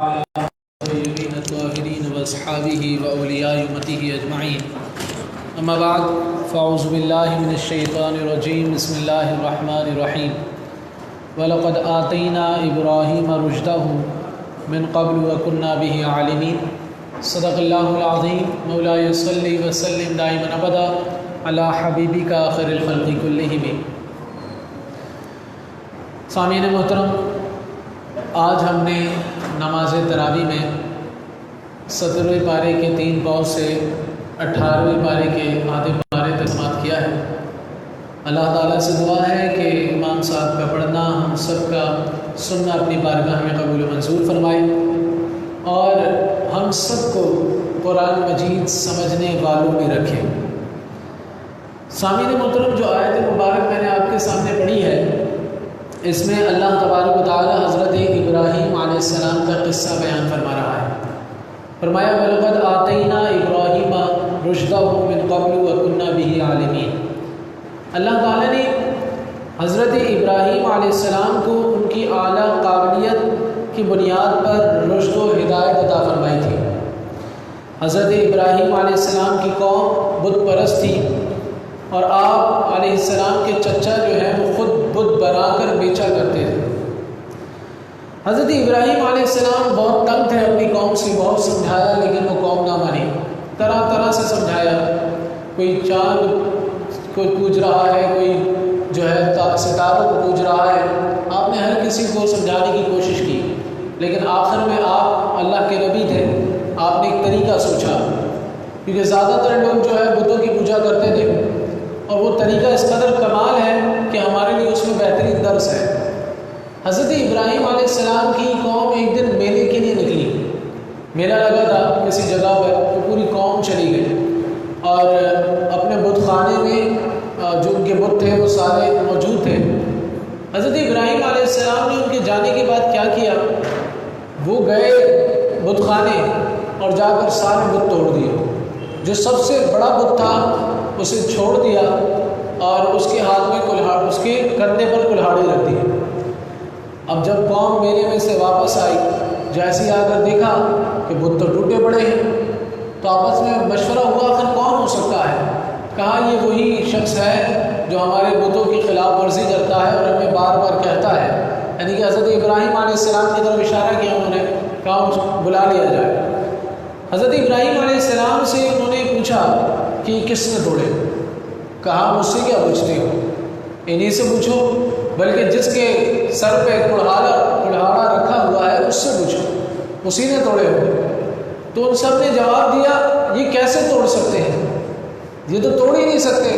طيبين الطاهرين وأصحابه وأولياء أمته أجمعين. أما بعد فأعوذ بالله من الشيطان الرجيم. بسم الله الرحمن الرحيم. وَلَقَدْ آتَيْنَا إِبْرَاهِيمَ رُشْدَهُ مِنْ قَبْلُ وَكُنَّا بِهِ عَالِمِينَ. صدق الله العظيم. مولاي صل وسلم دائما أبدا على حبيبك خير الخلق كلهم. سامعین محترم، آج ہم نے نماز تراویح میں 17ویں پارے کے 3 پاؤں سے 18ویں پارے کے آدھے پارے تک سماعت کیا ہے. اللہ تعالیٰ سے دعا ہے کہ امام صاحب کا پڑھنا ہم سب کا سننا اپنی بارگاہ میں قبول و منظور فرمائے اور ہم سب کو قرآن مجید سمجھنے والوں میں رکھے. سامعین محترم، جو آیت مبارک میں نے آپ کے سامنے پڑھی ہے، اس میں اللہ تبارک و تعالی حضرت ابراہیم علیہ السلام کا قصہ بیان فرما رہا ہے. فرمایا وَلَقَدْ آتَيْنَا إِبْرَاهِيمَ رُشْدَهُ مِنْ قَبْلُ وَكُنَّا بِهِ عَالِمِينَ. اللہ تعالیٰ نے حضرت ابراہیم علیہ السلام کو ان کی اعلیٰ قابلیت کی بنیاد پر رشد و ہدایت عطا فرمائی تھی. حضرت ابراہیم علیہ السلام کی قوم بت پرست تھی اور آپ علیہ السلام کے چچا جو ہیں وہ خود بت بنا کر بیچا کرتے تھے. حضرت ابراہیم علیہ السلام بہت تنگ تھے اپنی قوم سے، بہت سمجھایا لیکن وہ قوم نہ مانی. طرح طرح سے سمجھایا، کوئی چاند کو پوج رہا ہے، کوئی جو ہے ستاروں کو پوج رہا ہے. آپ نے ہر کسی کو سمجھانے کی کوشش کی، لیکن آخر میں آپ اللہ کے نبی تھے، آپ نے ایک طریقہ سوچا، کیونکہ زیادہ تر لوگ جو ہے بتوں کی پوجا کرتے تھے اور وہ طریقہ اس قدر کمال ہے کہ ہمارے لیے اس میں بہترین درس ہے. حضرت ابراہیم علیہ السلام کی قوم ایک دن میلے کے لیے نکلی. میلہ لگا تھا کسی جگہ پر، تو پوری قوم چلی گئی اور اپنے بت خانے میں جو ان کے بت تھے وہ سارے موجود تھے. حضرت ابراہیم علیہ السلام نے ان کے جانے کے بعد کیا کیا، وہ گئے بت خانے اور جا کر سارے بت توڑ دیے. جو سب سے بڑا بت تھا اسے چھوڑ دیا اور اس کے ہاتھ میں اس کے کندھے پر کلہاڑی رکھ دی. اب جب قوم میلے میں سے واپس آئی، جیسے آ کر دیکھا کہ بت تو ٹوٹے پڑے ہیں، تو آپس میں مشورہ ہوا آخر کون ہو سکتا ہے. کہا یہ وہی شخص ہے جو ہمارے بتوں کی خلاف ورزی کرتا ہے اور ہمیں بار بار کہتا ہے. یعنی کہ حضرت ابراہیم علیہ السلام کی طرف اشارہ کیا انہوں نے، کہا بلا لیا جائے. حضرت ابراہیم علیہ السلام سے انہوں نے پوچھا کہ کس نے توڑے. کہا مجھ سے کیا پوچھتے ہو، انہیں سے پوچھو، بلکہ جس کے سر پہ کلہاڑا رکھا ہوا ہے اس سے پوچھو، اسی نے توڑے ہوئے. تو ان سب نے جواب دیا یہ کیسے توڑ سکتے ہیں، یہ تو توڑ ہی نہیں سکتے.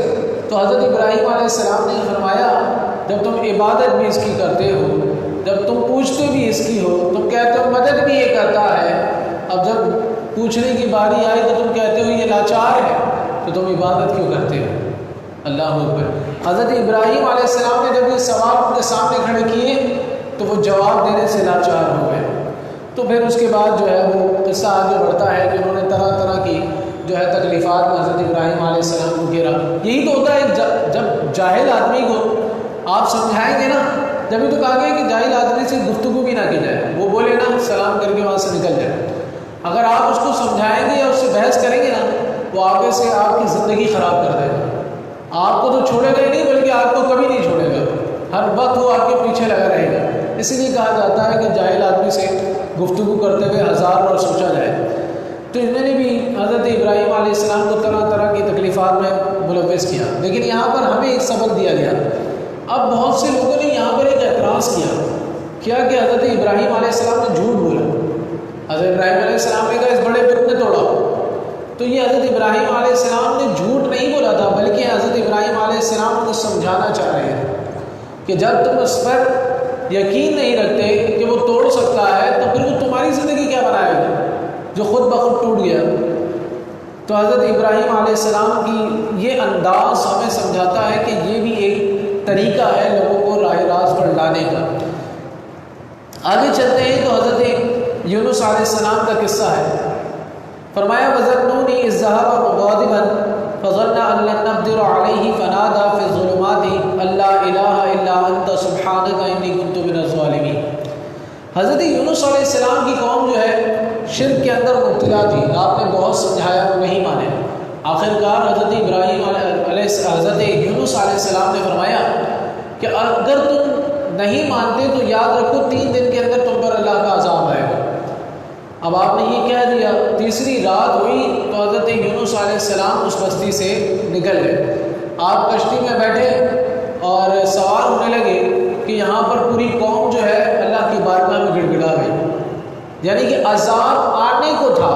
تو حضرت ابراہیم علیہ السلام نے فرمایا جب تم عبادت بھی اس کی کرتے ہو، جب تم پوچھتے بھی اس کی ہو، تم کہتے ہو مدد بھی یہ کرتا ہے، اب جب پوچھنے کی باری آئی تو تم کہتے ہو یہ لاچار ہے، تو تم عبادت کیوں کرتے ہو. اللہ اکبر. حضرت ابراہیم علیہ السلام نے جب یہ سوال ان کے سامنے کھڑے کیے تو وہ جواب دینے سے لاچار ہو گئے. تو پھر اس کے بعد جو ہے وہ قصہ آگے بڑھتا ہے کہ انہوں نے طرح طرح کی جو ہے تکلیفات میں حضرت ابراہیم علیہ السلام کو گھیرا. یہی تو ہوتا ہے جب جاہل آدمی کو آپ سمجھائیں گے نا، جبھی تو کہا گیا کہ جاہل آدمی سے گفتگو بھی نہ کی جائے، وہ بولے نا سلام کر کے وہاں سے نکل جائے. اگر آپ اس کو سمجھائیں گے یا اس سے بحث کریں گے نا، وہ آگے سے آپ کی زندگی خراب کر دے گا. آپ کو تو چھوڑے گا ہی نہیں، بلکہ آپ کو کبھی نہیں چھوڑے گا، ہر وقت وہ آپ کے پیچھے لگا رہے گا. اسی لیے کہا جاتا ہے کہ جاہل آدمی سے گفتگو کرتے ہوئے 1000 بار سوچا جائے. تو انہوں نے بھی حضرت ابراہیم علیہ السلام کو طرح طرح کی تکلیفات میں ملوث کیا. لیکن یہاں پر ہمیں ایک سبق دیا گیا. اب بہت سے لوگوں نے یہاں پر ایک اعتراض کیا کہ حضرت ابراہیم علیہ السلام نے جھوٹ بولا. حضرت ابراہیم علیہ السلام نے کہا اس بڑے بت نے توڑا. تو یہ حضرت ابراہیم علیہ السلام نے جھوٹ نہیں بولا تھا، بلکہ حضرت ابراہیم علیہ السلام کو سمجھانا چاہ رہے ہیں کہ جب تم اس پر یقین نہیں رکھتے کہ وہ توڑ سکتا ہے تو پھر وہ تمہاری زندگی کیا بنائے گا جو خود بخود ٹوٹ گیا. تو حضرت ابراہیم علیہ السلام کی یہ انداز ہمیں سمجھاتا ہے کہ یہ بھی ایک طریقہ ہے لوگوں کو راہ راست پر لانے کا. آگے چلتے ہیں تو حضرت یونس علیہ السلام کا قصہ ہے. فرمایا وَظَنُّونِي إِذْ ذَهَبَ مُغَاضِبًا فَظَنَّ أَن لَّن نَّقْدِرَ عَلَيْهِ فَنَادَىٰ فِي الظُّلُمَاتِ أَن لَّا إِلَٰهَ إِلَّا أَنتَ سُبْحَانَكَ إِنِّي كُنتُ مِنَ الظَّالِمِينَ. حضرت یونس علیہ السلام کی قوم جو ہے شرک کے اندر مبتلا تھی، آپ نے بہت سمجھایا وہ نہیں مانے۔ آخرکار حضرت حضرت یونس علیہ السلام نے فرمایا کہ اگر تم نہیں مانتے تو یاد رکھو 3 دن کے اندر تم پر اللہ کا عذاب آئے گا۔ اب آپ نے یہ کہہ دیا، تیسری رات ہوئی تو حضرت یونس علیہ السلام اس بستی سے نکل گئے۔ آپ کشتی میں بیٹھے اور سوال ہونے لگے کہ یہاں پر پوری قوم جو ہے اللہ کی بارگاہ میں گڑ گڑا گئی، یعنی کہ عذاب آنے کو تھا۔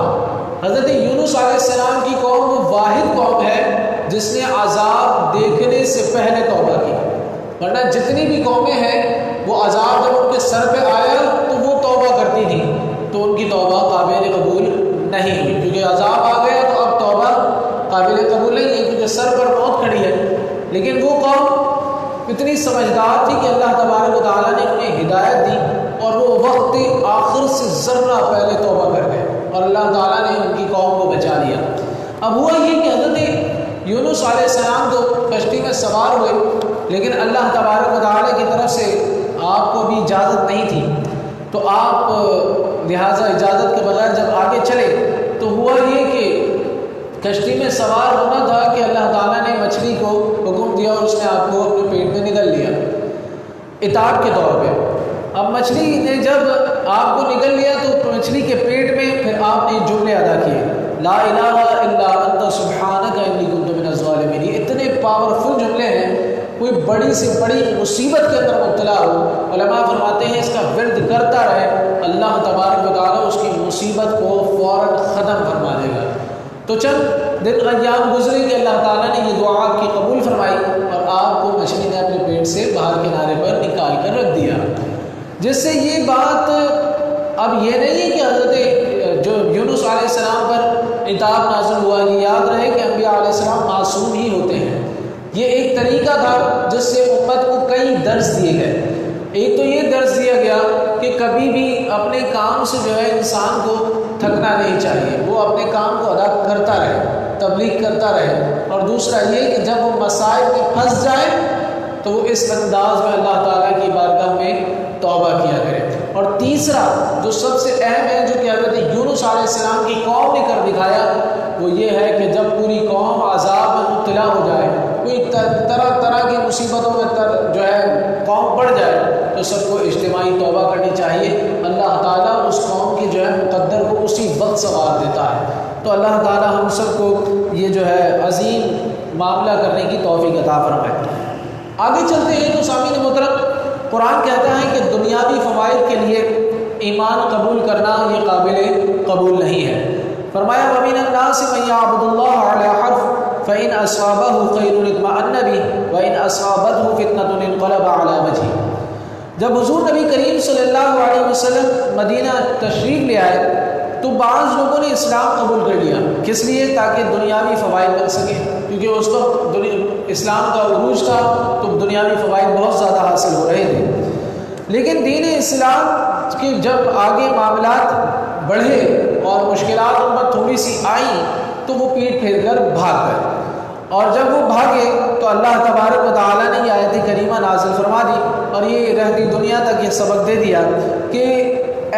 حضرت یونس علیہ السلام کی قوم وہ واحد قوم ہے جس نے عذاب دیکھنے سے پہلے توبہ کی، ورنہ جتنی بھی قومیں ہیں وہ عذاب جب ان کے سر پہ آیا تو وہ توبہ کرتی تھی، تو ان کی توبہ قابل قبول نہیں ہوئی، کیونکہ عذاب آ گیا تو اب توبہ قابل قبول نہیں ہے، کیونکہ سر پر موت کھڑی ہے۔ لیکن وہ قوم اتنی سمجھدار تھی کہ اللہ تبارک و تعالیٰ نے انہیں ہدایت دی اور وہ وقت آخر سے ذرہ پہلے توبہ کر گئے اور اللہ تعالیٰ نے ان کی قوم کو بچا لیا۔ اب ہوا یہ کہ حضرت یونس علیہ السلام تو کشتی میں سوار ہوئے، لیکن اللہ تبارک و تعالیٰ کی طرف سے آپ کو بھی اجازت نہیں تھی، تو آپ لہٰذا اجازت کے بغیر جب آگے چلے تو ہوا یہ کہ کشتی میں سوار ہونا تھا کہ اللہ تعالیٰ نے مچھلی کو حکم دیا اور اس نے آپ کو اپنے پیٹ میں نگل لیا عتاب کے طور پہ۔ اب مچھلی نے جب آپ کو نگل لیا تو مچھلی کے پیٹ میں پھر آپ نے جملے ادا کیے، لا الہ الا انت سبحانک انی کنت من الظالمین۔ یہ اتنے پاورفل جملے ہیں، کوئی بڑی سے بڑی مصیبت کے اندر مبتلا ہو، علماء فرماتے ہیں اس کا ورد کرتا رہے، اللہ تبارک و تعالیٰ اس کی مصیبت کو فوراً ختم فرما دے گا۔ تو چند دن ایام گزرے کہ اللہ تعالیٰ نے یہ دعا آپ کی قبول فرمائی اور آپ کو مچھلی نے اپنے پیٹ سے باہر کنارے پر نکال کر رکھ دیا، جس سے یہ بات اب یہ نہیں ہے کہ حضرت جو یونس علیہ السلام پر عتاب نازل ہوا، یہ یاد رہے کہ انبیاء علیہ السلام معصوم ہی ہوتے ہیں۔ یہ ایک طریقہ تھا جس سے امت کو کئی درس دیے گئے۔ ایک تو یہ درس دیا گیا کہ کبھی بھی اپنے کام سے جو ہے انسان کو تھکنا نہیں چاہیے، وہ اپنے کام کو ادا کرتا رہے، تبلیغ کرتا رہے، اور دوسرا یہ کہ جب وہ مسائل میں پھنس جائے تو وہ اس انداز میں اللہ تعالیٰ کی بارگاہ میں توبہ کیا کرے۔ اور تیسرا جو سب سے اہم ہے جو کہ حضرت یونس علیہ السلام کی قوم نے کر دکھایا، وہ یہ ہے کہ جب پوری قوم عذاب میں مبتلا ہو جائے، کوئی طرح طرح کی مصیبتوں میں جو ہے قوم پڑ جائے، تو سب کو اجتماعی توبہ کرنی چاہیے۔ اللہ تعالیٰ اس قوم کی جو ہے مقدر کو اسی وقت سنوار دیتا ہے۔ تو اللہ تعالیٰ ہم سب کو یہ جو ہے عظیم معاملہ کرنے کی توفیق عطا فرمائے۔ آگے چلتے ہیں تو سامعین محترم، قرآن کہتا ہے کہ دنیاوی فوائد کے لیے ایمان قبول کرنا یہ قابل قبول نہیں ہے۔ فرمایا وَمِنَ النَّاسِ مَن يَعْبُدُ اللَّهَ عَلَى حَرْفٍ فَإِنْ أَصَابَهُ خَيْرٌ اطْمَأَنَّ بِهِ وَإِنْ أَصَابَتْهُ فِتْنَةٌ انقلب عَلَى وَجْهِهِ۔ جب حضور نبی کریم صلی اللہ علیہ وسلم مدینہ تشریف لے آئے تو بعض لوگوں نے اسلام قبول کر لیا، کس لیے؟ تاکہ دنیاوی فوائد مل سکے، کیونکہ اس وقت اسلام کا عروج تھا تو دنیاوی فوائد بہت زیادہ حاصل ہو رہے تھے۔ لیکن دین اسلام کے جب آگے معاملات بڑھے اور مشکلات ان پر تھوڑی سی آئیں تو وہ پیٹ پھیر کر بھاگ گئے، اور جب وہ بھاگے تو اللہ تبارک و تعالیٰ نے یہ آیت کریمہ نازل فرما دی اور یہ رہتی دنیا تک یہ سبق دے دیا کہ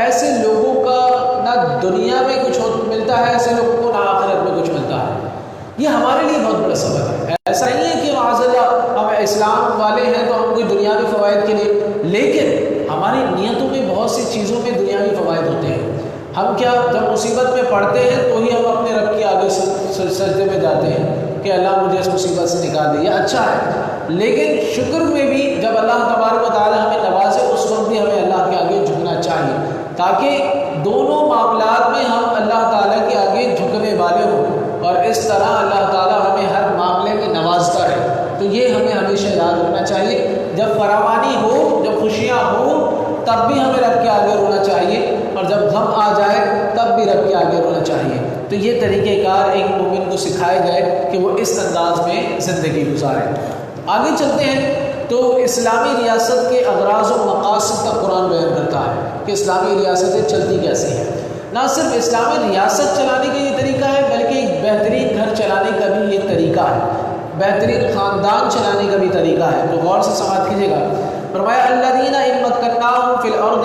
ایسے لوگوں کا نہ دنیا میں کچھ ملتا ہے، ایسے لوگوں کو نہ آخرت میں کچھ ملتا ہے۔ یہ ہمارے لیے بہت بڑا سبق ہے۔ ایسا نہیں ہے کہ معاذ اللہ ہم اسلام والے ہیں تو ہم کوئی دنیاوی فوائد کے لیے، لیکن ہماری نیتوں میں بہت سی چیزوں میں دنیاوی فوائد ہوتے ہیں۔ ہم کیا جب مصیبت میں پڑتے ہیں تو ہی ہم اپنے رب کے آگے سجدے میں جاتے ہیں کہ اللہ مجھے اس مصیبت سے نکال دے، یہ اچھا ہے، لیکن شکر میں بھی جب اللہ تبارک و تعالیٰ ہمیں نوازے اس وقت بھی ہمیں اللہ کے آگے جھکنا چاہیے، تاکہ دونوں معاملات میں ہم اللہ تعالیٰ کے آگے جھکنے والے ہوں اور اس طرح اللہ تعالیٰ ہمیں ہر معاملے میں نوازتا رہے۔ تو یہ ہمیں ہمیشہ یاد رکھنا چاہیے، جب فراوانی ہو، جب خوشیاں ہوں، تب بھی ہمیں رب کے آگے رونا چاہیے، اور جب غم آ جائے تب بھی رب کے آگے رونا چاہیے۔ تو یہ طریقہ کار ایک مومن کو سکھائے گئے کہ وہ اس انداز میں زندگی گزارے۔ آگے چلتے ہیں تو اسلامی ریاست کے اغراض و مقاصد کا قرآن بیان کرتا ہے کہ اسلامی ریاستیں چلتی کیسے ہیں۔ نہ صرف اسلامی ریاست چلانے کا یہ طریقہ ہے بلکہ ایک بہترین گھر چلانے کا بھی یہ طریقہ ہے، بہترین خاندان چلانے کا بھی طریقہ ہے۔ تو غور سے سماعت کیجیے گا۔ فرمایا الذین ان مکناہم فی الارض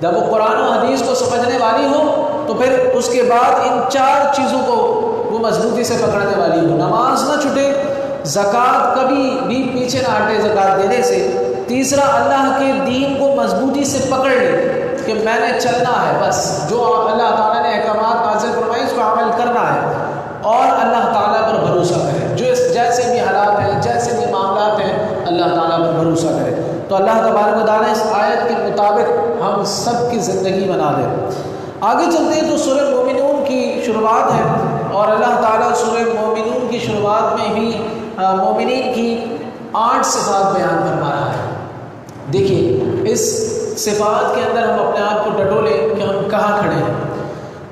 جب وہ قرآن و حدیث کو سمجھنے والی ہو تو پھر اس کے بعد ان 4 چیزوں کو وہ مضبوطی سے پکڑنے والی ہو. نماز نہ چھوٹے، زکوٰۃ کبھی بھی پیچھے نہ ہٹے زکوٰۃ دینے سے. تیسرا، اللہ کے دین کو مضبوطی سے پکڑ لے کہ میں نے چلنا ہے، بس جو اللہ تعالیٰ نے احکامات نازل فرمائے اس کو عمل کرنا ہے، اور اللہ تعالیٰ پر بھروسہ کرے. جو جیسے بھی حالات ہیں، جیسے بھی معاملات ہیں، اللہ تعالیٰ پر بھروسہ کرے. تو اللہ تبارک و تعالیٰ اس آیت کے مطابق ہم سب کی زندگی بنا دے. آگے چلتے ہیں تو سورہ مومنون کی شروعات ہے، اور اللہ تعالیٰ سورہ مومنون کی شروعات میں ہی مومنین کی 8 صفات بیان فرما رہا ہے. دیکھیے اس صفات کے اندر ہم اپنے آپ کو ٹٹولیں کہ ہم کہاں کھڑے ہیں.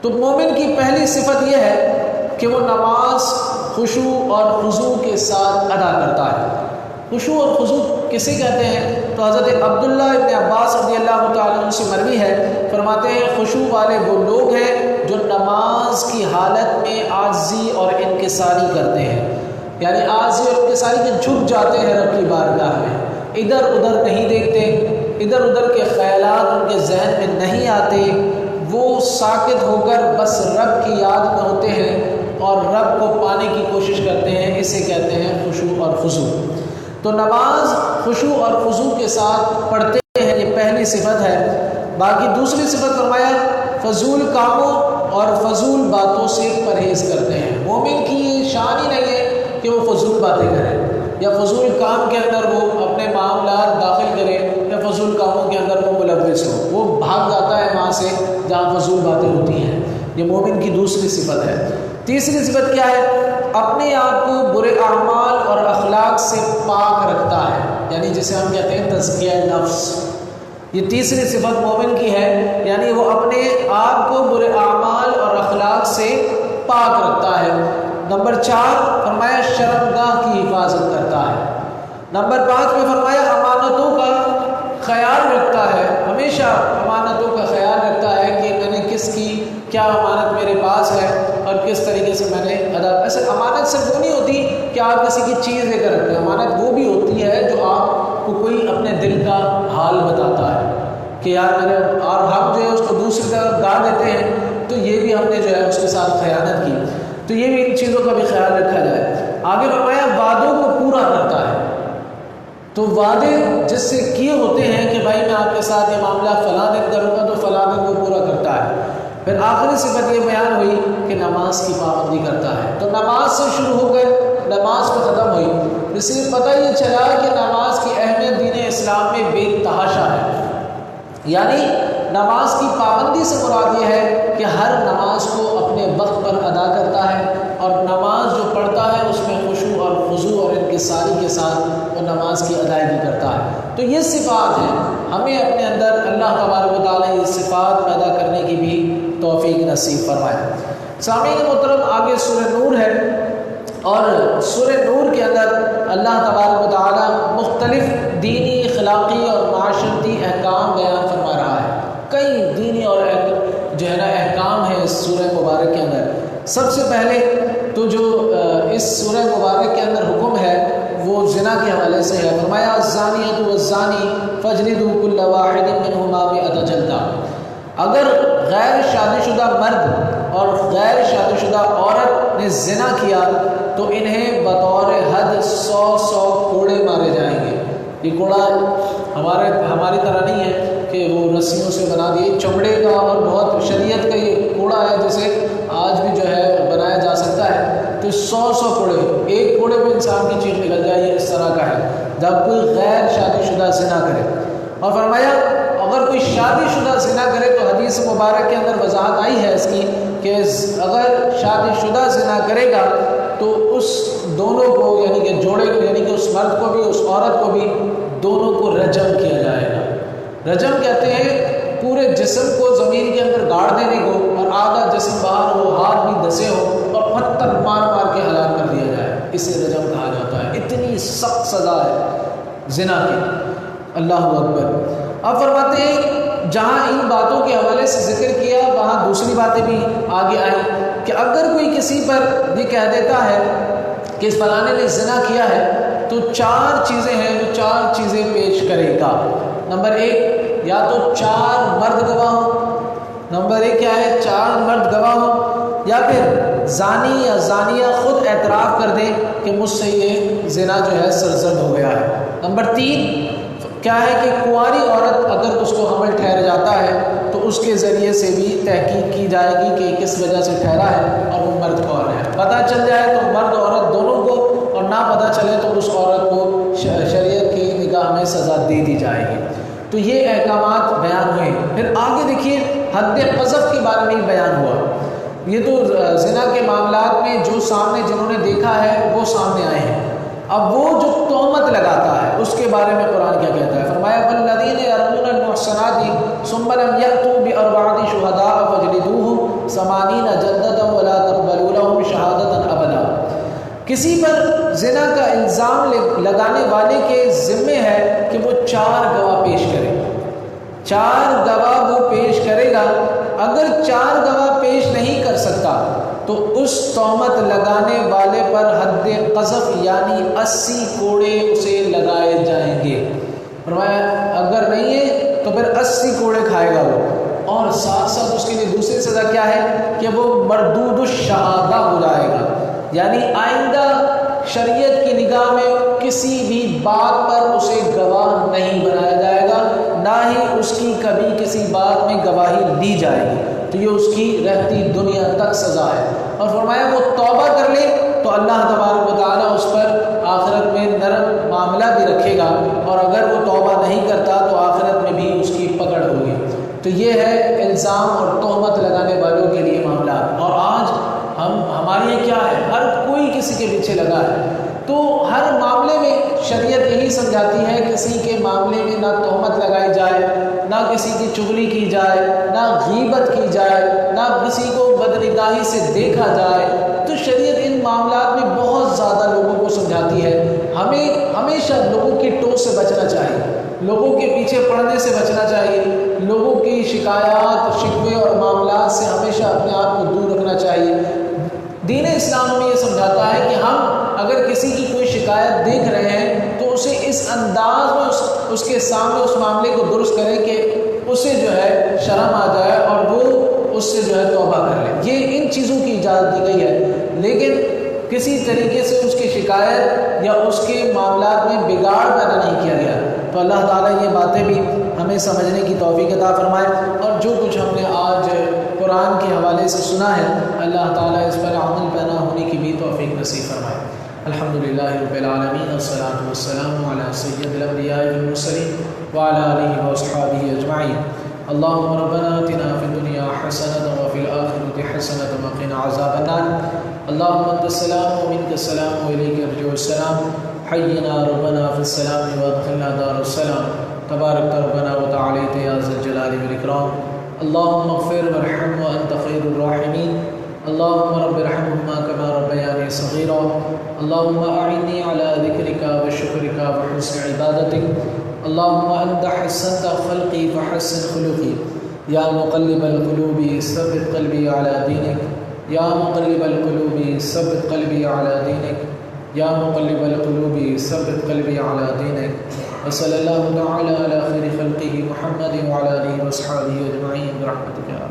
تو مومن کی پہلی صفت یہ ہے کہ وہ نماز خشوع اور خضوع کے ساتھ ادا کرتا ہے. خشوع اور خضوع کسے کہتے ہیں؟ تو حضرت عبداللہ ابن عباس رضی اللہ تعالیٰ عنہ سے مروی ہے، فرماتے ہیں خشوع والے وہ لوگ ہیں جو نماز کی حالت میں عاجزی اور انکساری کرتے ہیں. یعنی عاجزی اور انکساری کے جھک جاتے ہیں رب کی بارگاہ میں، ادھر ادھر نہیں دیکھتے، ادھر ادھر کے خیالات ان کے ذہن میں نہیں آتے. وہ ساکت ہو کر بس رب کی یاد میں ہوتے ہیں اور رب کو پانے کی کوشش کرتے ہیں. اسے کہتے ہیں خشوع اور خضوع. تو نماز خشوع اور خضوع کے ساتھ پڑھتے ہیں، یہ پہلی صفت ہے. باقی دوسری صفت فرمایا فضول کاموں اور فضول باتوں سے پرہیز کرتے ہیں. مومن کی یہ شان ہی نہیں ہے کہ وہ فضول باتیں کریں یا فضول کام کے اندر وہ اپنے معاملات داخل کرے یا فضول کاموں کے اندر وہ ملوث ہو. وہ بھاگ جاتا ہے وہاں سے جہاں فضول باتیں ہوتی ہیں. یہ مومن کی دوسری صفت ہے. تیسری صفت کیا ہے؟ اپنے آپ کو برے اعمال اور اخلاق سے پاک رکھتا ہے، یعنی جسے ہم کہتے ہیں تزکیہ نفس. یہ تیسری صفت مومن کی ہے، یعنی وہ اپنے آپ کو برے اعمال اور اخلاق سے پاک رکھتا ہے. نمبر 4 فرمایا شرمگاہ کی حفاظت کرتا ہے. نمبر 5 میں فرمایا امانتوں کا خیال رکھتا ہے. ہمیشہ امانتوں کا خیال رکھتا ہے کہ میں نے کس کی کیا امانت میرے پاس ہے اور کس طریقے سے میں نے ادا. ایسے امانت صرف وہ نہیں ہوتی کہ آپ کسی کی چیز لے کر رکھتے ہیں. امانت وہ بھی ہوتی ہے جو آپ کو کوئی اپنے دل کا حال بتاتا ہے کہ یار میں نے، اور ہم جو ہے اس کو دوسری طرف گا دیتے ہیں تو یہ بھی ہم نے جو ہے اس کے ساتھ خیانت کی. تو یہ بھی ان چیزوں کا بھی خیال رکھا جائے. آگے فرمایا وعدوں کو پورا کرتا ہے. تو وعدے جس سے کیے ہوتے ہیں کہ بھائی میں آپ کے ساتھ یہ معاملہ فلاں دن کروں گا تو فلاں دن وہ پورا کرتا ہے. پھر آخری صفت یہ بیان ہوئی کہ نماز کی پابندی کرتا ہے. تو نماز سے شروع ہو کر نماز پہ ختم ہوئی. اس سے پتہ یہ چلا کہ نماز کی اہمیت دین اسلام میں بے تحاشا ہے. یعنی نماز کی پابندی سے مراد یہ ہے کہ ہر نماز کو اپنے وقت پر ادا کرتا ہے، اور نماز جو پڑھتا ہے اس میں خشوع اور خضوع اور انکساری کے ساتھ وہ نماز کی ادائیگی کرتا ہے. تو یہ صفات ہیں. ہمیں اپنے اندر اللہ تبارک و تعالیٰ یہ صفات پیدا کرنے کی بھی توفیق نصیب فرمائے. سامعین محترم، آگے سورہ نور ہے، اور سورہ نور کے اندر اللہ تبارک و تعالیٰ مختلف دینی، اخلاقی اور معاشرتی احکام بیان فرما رہا ہے. کئی دینی اور جو ہے نا احکام ہیں اس سورہ مبارک کے اندر. سب سے پہلے تو جو اس سورہ مبارک کے اندر حکم ہے وہ زنا کے حوالے سے ہے. فرمایا الزانیۃ والزانی فاجلدوا کل واحد منہما مئۃ جلدہ. اگر غیر شادی شدہ مرد اور غیر شادی شدہ عورت نے زنا کیا تو انہیں بطور حد 100 کوڑے مارے جائیں گے. یہ کوڑا ہماری طرح نہیں ہے کہ وہ رسیوں سے بنا دیے، چمڑے کا اور بہت شریعت کا یہ کوڑا ہے جسے آج بھی جو ہے بنایا جا سکتا ہے. تو 100 کوڑے، ایک کوڑے میں انسان کی چیخ نکل جائے، یہ اس طرح کا ہے جب کوئی غیر شادی شدہ زنا کرے. اور فرمایا اگر کوئی شادی شدہ زنا کرے تو حدیث مبارک کے اندر وضاحت آئی ہے اس کی کہ اگر شادی شدہ زنا کرے گا تو اس دونوں کو، یعنی کہ جوڑے کو، یعنی کہ اس مرد کو بھی اس عورت کو بھی، دونوں کو رجم کیا جائے گا. رجم کہتے ہیں پورے جسم کو زمین کے اندر گاڑ دینے کو، اور آدھا جسم باہر ہو، ہاتھ بھی دسے ہو اور پتھر مار مار کے ہلاک کر دیا جائے. اسے رجم کہا جاتا ہے. اتنی سخت سزا ہے زنا کی. اللہ اکبر. اب فرماتے ہیں جہاں ان باتوں کے حوالے سے ذکر کیا وہاں دوسری باتیں بھی آگے آئیں کہ اگر کوئی کسی پر یہ کہہ دیتا ہے کہ اس فلانے نے زنا کیا ہے تو 4 چیزیں ہیں، وہ 4 چیزیں پیش کرے گا. نمبر 1 یا تو 4 مرد گواہ ہوں، نمبر 1 کیا ہے 4 مرد گواہ ہوں، یا پھر زانی یا زانیہ خود اعتراف کر دے کہ مجھ سے یہ زنا جو ہے سرزد ہو گیا ہے۔ نمبر 3 کیا ہے کہ کنواری عورت اگر اس کو حمل ٹھہر جاتا ہے تو اس کے ذریعے سے بھی تحقیق کی جائے گی کہ کس وجہ سے ٹھہرا ہے اور وہ مرد کون ہے۔ پتہ چل جائے تو مرد عورت دونوں کو، اور نہ پتہ چلے تو اس عورت کو شریعت کی نگاہ میں سزا دے دی جائے گی۔ تو یہ احکامات بیان ہوئے۔ پھر آگے دیکھیے حد قذف کے بارے میں بیان ہوا۔ یہ تو زنا کے معاملات میں جو سامنے جنہوں نے دیکھا ہے وہ سامنے آئے ہیں۔ اب وہ جو تہمت لگاتا ہے اس کے بارے میں قرآن کیا کہتا ہے؟ فرمایا والذین یرمون المحصنات ثم لم یأتوا بأربعة شهداء فاجلدوهم 80 جلدة ولا تقبلوا لهم شهادة ابدا۔ کسی پر زنا کا الزام لگانے والے کے ذمے ہے کہ وہ 4 گواہ پیش کرے، 4 گواہ وہ پیش کرے گا۔ اگر 4 گواہ پیش نہیں کر سکتا تو اس تہمت لگانے والے پر حد قذف یعنی 80 کوڑے اسے لگائے جائیں گے۔ فرمایا اگر نہیں ہے تو پھر 80 کوڑے کھائے گا وہ، اور ساتھ ساتھ اس کے لیے دوسری سزا کیا ہے کہ وہ مردود الشہادہ ہو جائے گا، یعنی آئندہ شریعت کی نگاہ میں کسی بھی بات پر اسے گواہ نہیں بنایا جائے گا، نہ ہی اس کی کبھی کسی بات میں گواہی لی جائے گی۔ تو یہ اس کی رہتی دنیا تک سزا ہے۔ اور فرمایا وہ توبہ کر لے تو اللہ تبارک و تعالیٰ اس پر آخرت میں نرم معاملہ بھی رکھے گا، اور اگر وہ توبہ نہیں کرتا تو آخرت میں بھی اس کی پکڑ ہوگی۔ تو یہ ہے الزام اور تہمت لگانے والوں کے لیے معاملات۔ اور آج ہمارے یہ کیا ہے، ہر کوئی کسی کے پیچھے لگا ہے۔ تو ہر معاملے میں شریعت یہی سمجھاتی ہے کسی کے معاملے میں نہ تہمت لگائی جائے، نہ کسی کی چغلی کی جائے، نہ غیبت کی جائے، نہ کسی کو بدنگاہی سے دیکھا جائے۔ تو شریعت ان معاملات میں بہت زیادہ لوگوں کو سمجھاتی ہے۔ ہمیں ہمیشہ لوگوں کی ٹوک سے بچنا چاہیے، لوگوں کے پیچھے پڑنے سے بچنا چاہیے، لوگوں کی شکایات شکوے اور معاملات سے ہمیشہ اپنے آپ کو دور رکھنا چاہیے۔ دین اسلام ہمیں یہ سمجھاتا ہے کہ ہم اگر کسی کی کوئی شکایت دیکھ رہے ہیں تو اسے اس انداز میں اس کے سامنے اس معاملے کو درست کریں کہ اسے جو ہے شرم آ جائے اور وہ اس سے جو ہے توبہ کر لے۔ یہ ان چیزوں کی اجازت دی گئی ہے، لیکن کسی طریقے سے اس کی شکایت یا اس کے معاملات میں بگاڑ پیدا نہیں کیا گیا۔ تو اللہ تعالیٰ یہ باتیں بھی ہمیں سمجھنے کی توفیق عطا فرمائے، اور جو کچھ ہم نے آج قرآن کے حوالے سے سنا ہے اللہ تعالیٰ اس پر عمل پیدا ہونے کی بھی توفیق نصیب فرمائے۔ الحمدللہ رب العالمین والصلاة والسلام علی سید الانبیاء والمرسلین وعلی آلہ واصحابہ اجمعین۔ اللہم ربنا آتنا فی الدنیا حسنۃ وفی الآخرۃ حسنۃ وقنا عذاب النار۔ اللہم انت السلام ومنک السلام والیک ارجع السلام، حینا ربنا فی السلام وادخلنا دار السلام، تبارک ربنا وتعالیت یا ذا الجلال والاکرام۔ اللہم اغفر وارحم وانت خیر الراحمین۔ اللہم رب ارحمہما کما ربیانی صغیرا۔ اللہم اعنی علی ذکرک وشکرک وحسن عبادتک۔ اللہم انت حسنت خلقی فحسن خلقی۔ یا مقلب القلوب ثبت قلبی علی دینک، یا مقلب القلوب ثبت قلبی علی دینک، یا مقلب القلوب ثبت قلبی علی دینک۔ وصلی اللہ تعالی علی خیر خلقہ محمد وعلی آلہ وصحبہ اجمعین برحمتک۔